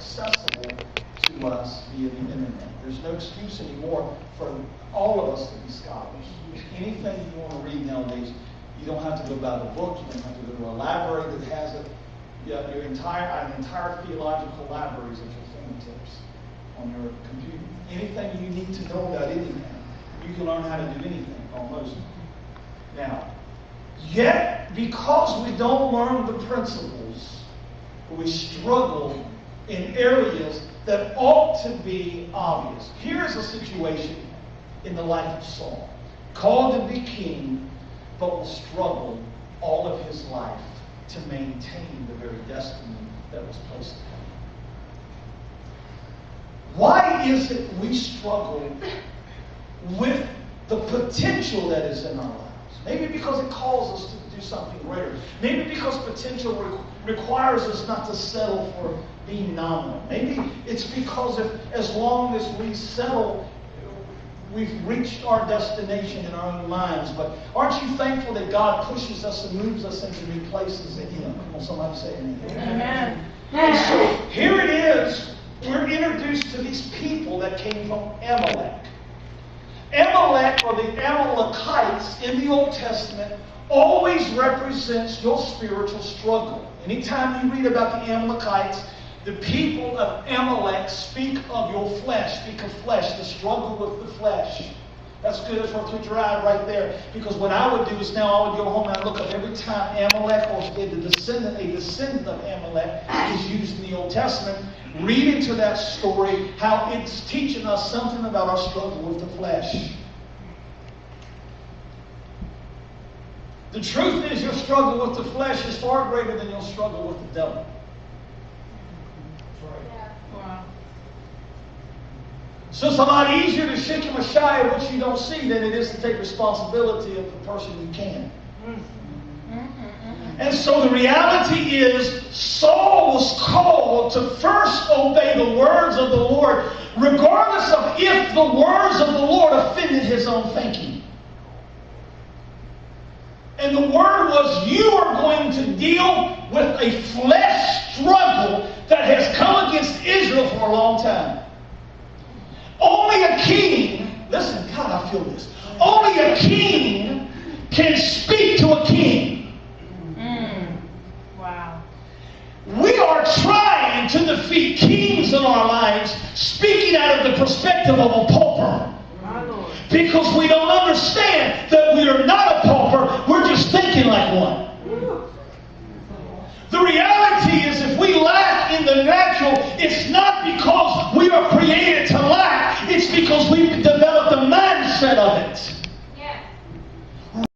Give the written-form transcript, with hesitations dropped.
accessible to us via the internet. There's no excuse anymore for all of us to be scholars. Anything you want to read nowadays, you don't have to go buy the book. You don't have to go to a library that has it. An entire theological library is at your fingertips on your computer. Anything you need to know about anything, you can learn how to do anything almost. Now, yet because we don't learn the principles, we struggle in areas that ought to be obvious. Here's a situation in the life of Saul. Called to be king, but will struggle all of his life to maintain the very destiny that was placed upon him. Why is it we struggle with the potential that is in our lives? Maybe because it calls us to do something greater. Maybe because potential requires us not to settle for being nominal. Maybe it's because as long as we settle, we've reached our destination in our own minds. But aren't you thankful that God pushes us and moves us into new places in Him? Come on, somebody say amen. Amen. And so here it is. We're introduced to these people that came from Amalek. Amalek, or the Amalekites in the Old Testament, always represents your spiritual struggle. Anytime you read about the Amalekites, the people of Amalek speak of your flesh, speak of flesh, the struggle with the flesh. That's good. That's worth your drive right there. Because what I would do is now I would go home and I'd look up every time Amalek or a descendant of Amalek is used in the Old Testament. Read into that story how it's teaching us something about our struggle with the flesh. The truth is your struggle with the flesh is far greater than your struggle with the devil. Wow. So it's a lot easier to shake him shy of what you don't see than it is to take responsibility of the person you can. And so the reality is Saul was called to first obey the words of the Lord, regardless of if the words of the Lord offended his own thinking. And the word was, you are going to deal with a flesh struggle that has come against Israel for a long time. Only a king, listen, God, I feel this. Only a king can speak to a king. Wow. We are trying to defeat kings in our lives, speaking out of the perspective of a pauper. Because we don't understand that we are not a pauper, we're just thinking like one. The reality is if we lack in the natural, it's not because we are created to lack, it's because we've developed a mindset of it.